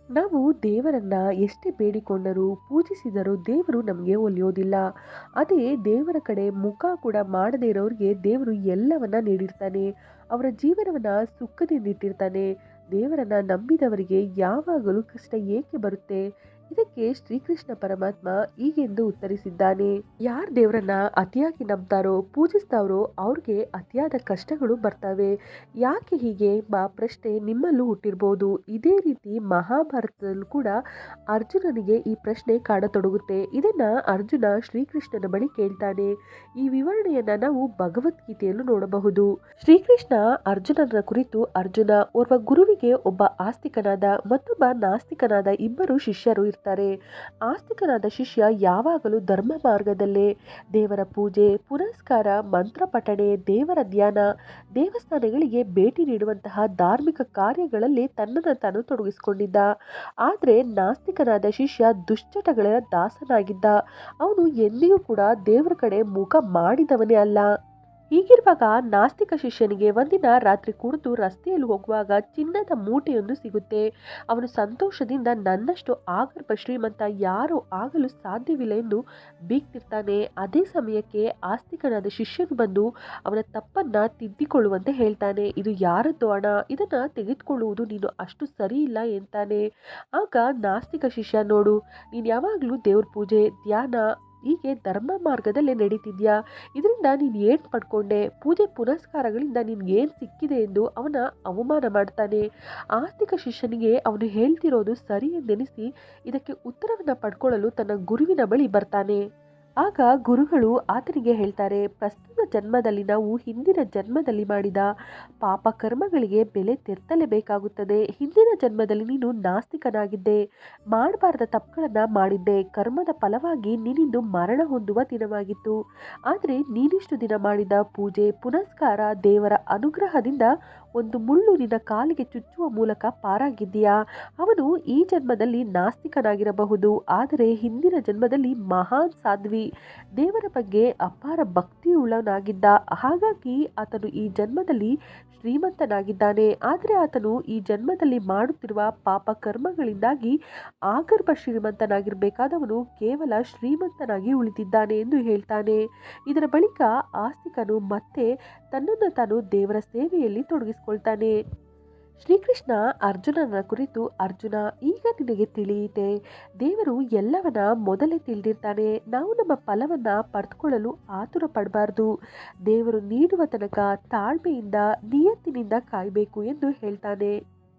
ನಾವು ದೇವರನ್ನ ಎಷ್ಟೇ ಬೇಡಿಕೊಂಡರೂ ಪೂಜಿಸಿದರೂ ದೇವರು ನಮಗೆ ಒಲಿಯೋದಿಲ್ಲ. ಅದೇ ದೇವರ ಕಡೆ ಮುಖ ಕೂಡ ಮಾಡದೇ ಇರೋರಿಗೆ ದೇವರು ಎಲ್ಲವನ್ನ ನೀಡಿರ್ತಾನೆ. ಅವರ ಜೀವನವನ್ನ ಸುಖದಿಂದ ಇಟ್ಟಿರ್ತಾನೆ. ದೇವರನ್ನ ನಂಬಿದವರಿಗೆ ಯಾವಾಗಲೂ ಕಷ್ಟ ಏಕೆ ಬರುತ್ತೆ? ಇದಕ್ಕೆ ಶ್ರೀಕೃಷ್ಣ ಪರಮಾತ್ಮ ಹೀಗೆಂದು ಉತ್ತರಿಸಿದ್ದಾನೆ. ಯಾರ್ ದೇವರನ್ನ ಅತಿಯಾಗಿ ನಂಬ್ತಾರೋ ಪೂಜಿಸ್ತಾರೋ ಅವ್ರಿಗೆ ಅತಿಯಾದ ಕಷ್ಟಗಳು ಬರ್ತವೆ. ಯಾಕೆ ಹೀಗೆ ಎಂಬ ಪ್ರಶ್ನೆ ನಿಮ್ಮಲ್ಲೂ ಹುಟ್ಟಿರ್ಬೋದು. ಇದೇ ರೀತಿ ಮಹಾಭಾರತದಲ್ಲೂ ಕೂಡ ಅರ್ಜುನನಿಗೆ ಈ ಪ್ರಶ್ನೆ ಕಾಡತೊಡಗುತ್ತೆ. ಇದನ್ನ ಅರ್ಜುನ ಶ್ರೀಕೃಷ್ಣನ ಬಳಿ ಕೇಳ್ತಾನೆ. ಈ ವಿವರಣೆಯನ್ನ ನಾವು ಭಗವದ್ಗೀತೆಯಲ್ಲೂ ನೋಡಬಹುದು. ಶ್ರೀಕೃಷ್ಣ ಅರ್ಜುನನ ಕುರಿತು, ಅರ್ಜುನ ಓರ್ವ ಗುರುವಿಗೆ ಒಬ್ಬ ಆಸ್ತಿಕನಾದ ಮತ್ತೊಬ್ಬ ನಾಸ್ತಿಕನಾದ ಇಬ್ಬರು ಶಿಷ್ಯರು ಇರ್ತಾರೆ. ಆಸ್ತಿಕನಾದ ಶಿಷ್ಯ ಯಾವಾಗಲೂ ಧರ್ಮ ಮಾರ್ಗದಲ್ಲೇ ದೇವರ ಪೂಜೆ ಪುನಸ್ಕಾರ ಮಂತ್ರ ಪಠಣೆ ದೇವರ ಧ್ಯಾನ ದೇವಸ್ಥಾನಗಳಿಗೆ ಭೇಟಿ ನೀಡುವಂತಹ ಧಾರ್ಮಿಕ ಕಾರ್ಯಗಳಲ್ಲಿ ತನ್ನನ್ನು ತಾನು ತೊಡಗಿಸಿಕೊಂಡಿದ್ದ. ಆದರೆ ನಾಸ್ತಿಕನಾದ ಶಿಷ್ಯ ದುಶ್ಚಟಗಳ ದಾಸನಾಗಿದ್ದ. ಅವನು ಎಂದಿಗೂ ಕೂಡ ದೇವರ ಕಡೆ ಮುಖ ಮಾಡಿದವನೇ ಅಲ್ಲ. ಹೀಗಿರುವಾಗ ನಾಸ್ತಿಕ ಶಿಷ್ಯನಿಗೆ ಒಂದಿನ ರಾತ್ರಿ ಕುಡಿದು ರಸ್ತೆಯಲ್ಲಿ ಹೋಗುವಾಗ ಚಿನ್ನದ ಮೂಟೆಯೊಂದು ಸಿಗುತ್ತೆ. ಅವನು ಸಂತೋಷದಿಂದ ನನ್ನಷ್ಟು ಆಗರ್ಭ ಶ್ರೀಮಂತ ಯಾರೂ ಆಗಲು ಸಾಧ್ಯವಿಲ್ಲ ಎಂದು ಬೀಗ್ತಿರ್ತಾನೆ. ಅದೇ ಸಮಯಕ್ಕೆ ಆಸ್ತಿಕನಾದ ಶಿಷ್ಯನು ಬಂದು ಅವನ ತಪ್ಪನ್ನ ತಿದ್ದಿಕೊಳ್ಳುವಂತೆ ಹೇಳ್ತಾನೆ. ಇದು ಯಾರದ್ದು ಹಣ, ಇದನ್ನ ತೆಗೆದುಕೊಳ್ಳುವುದು ನೀನು ಅಷ್ಟು ಸರಿ ಇಲ್ಲ ಎಂತಾನೆ. ಆಗ ನಾಸ್ತಿಕ ಶಿಷ್ಯ, ನೋಡು, ನೀನು ಯಾವಾಗಲೂ ದೇವ್ರ ಪೂಜೆ ಧ್ಯಾನ ಹೀಗೆ ಧರ್ಮ ಮಾರ್ಗದಲ್ಲೇ ನಡೀತಿದ್ಯಾ, ಇದರಿಂದ ನೀನು ಏನು ಪಡ್ಕೊಂಡೆ, ಪೂಜೆ ಪುನಸ್ಕಾರಗಳಿಂದ ನಿನ್ಗೆ ಏನು ಸಿಕ್ಕಿದೆ ಎಂದು ಅವನ ಅವಮಾನ ಮಾಡ್ತಾನೆ. ಆಸ್ತಿಕ ಶಿಷ್ಯನಿಗೆ ಅವನು ಹೇಳ್ತಿರೋದು ಸರಿ ಎಂದೆನಿಸಿ ಇದಕ್ಕೆ ಉತ್ತರವನ್ನ ಪಡ್ಕೊಳ್ಳಲು ತನ್ನ ಗುರುವಿನ ಬಳಿ ಬರ್ತಾನೆ. ಆಗ ಗುರುಗಳು ಆತನಿಗೆ ಹೇಳ್ತಾರೆ, ಪ್ರಸ್ತುತ ಜನ್ಮದಲ್ಲಿ ನಾವು ಹಿಂದಿನ ಜನ್ಮದಲ್ಲಿ ಮಾಡಿದ ಪಾಪ ಕರ್ಮಗಳಿಗೆ ಬೆಲೆ ತೆತ್ತಲೇಬೇಕಾಗುತ್ತದೆ. ಹಿಂದಿನ ಜನ್ಮದಲ್ಲಿ ನೀನು ನಾಸ್ತಿಕನಾಗಿದ್ದೆ, ಮಾಡಬಾರದ ತಪ್ಪುಗಳನ್ನ ಮಾಡಿದ್ದೆ. ಕರ್ಮದ ಫಲವಾಗಿ ನೀನಿಂದು ಮರಣ ಹೊಂದುವ ದಿನವಾಗಿತ್ತು. ಆದರೆ ನೀನಿಷ್ಟು ದಿನ ಮಾಡಿದ ಪೂಜೆ ಪುನಸ್ಕಾರ ದೇವರ ಅನುಗ್ರಹದಿಂದ ಒಂದು ಮುಳ್ಳು ನಿನ್ನ ಕಾಲಿಗೆ ಚುಚ್ಚುವ ಮೂಲಕ ಪಾರಾಗಿದ್ದೀಯಾ. ಅವನು ಈ ಜನ್ಮದಲ್ಲಿ ನಾಸ್ತಿಕನಾಗಿರಬಹುದು, ಆದರೆ ಹಿಂದಿನ ಜನ್ಮದಲ್ಲಿ ಮಹಾನ್ ಸಾಧ್ವಿ, ದೇವರ ಬಗ್ಗೆ ಅಪಾರ ಭಕ್ತಿಯುಳ್ಳವನಾಗಿದ್ದ. ಹಾಗಾಗಿ ಆತನು ಈ ಜನ್ಮದಲ್ಲಿ ಶ್ರೀಮಂತನಾಗಿದ್ದಾನೆ. ಆದರೆ ಆತನು ಈ ಜನ್ಮದಲ್ಲಿ ಮಾಡುತ್ತಿರುವ ಪಾಪ ಕರ್ಮಗಳಿಂದಾಗಿ ಆಗರ್ಭ ಶ್ರೀಮಂತನಾಗಿರಬೇಕಾದವನು ಕೇವಲ ಶ್ರೀಮಂತನಾಗಿ ಉಳಿದಿದ್ದಾನೆ ಎಂದು ಹೇಳ್ತಾನೆ. ಇದರ ಬಳಿಕ ಆಸ್ತಿಕನು ಮತ್ತೆ ತನ್ನನ್ನು ತಾನು ದೇವರ ಸೇವೆಯಲ್ಲಿ ತೊಡಗಿಸಿಕೊಳ್ತಾನೆ. ಶ್ರೀಕೃಷ್ಣ ಅರ್ಜುನನ ಕುರಿತು, ಅರ್ಜುನ, ಈಗ ನಿನಗೆ ತಿಳಿಯಿತೆ, ದೇವರು ಎಲ್ಲವನ್ನ ಮೊದಲೇ ತಿಳಿದಿರ್ತಾನೆ. ನಾವು ನಮ್ಮ ಫಲವನ್ನ ಪಡೆದುಕೊಳ್ಳಲು ಆತುರ ಪಡಬಾರ್ದು. ದೇವರು ನೀಡುವ ತನಕ ತಾಳ್ಮೆಯಿಂದ ನಿಯತ್ತಿನಿಂದ ಕಾಯಬೇಕು ಎಂದು ಹೇಳ್ತಾನೆ.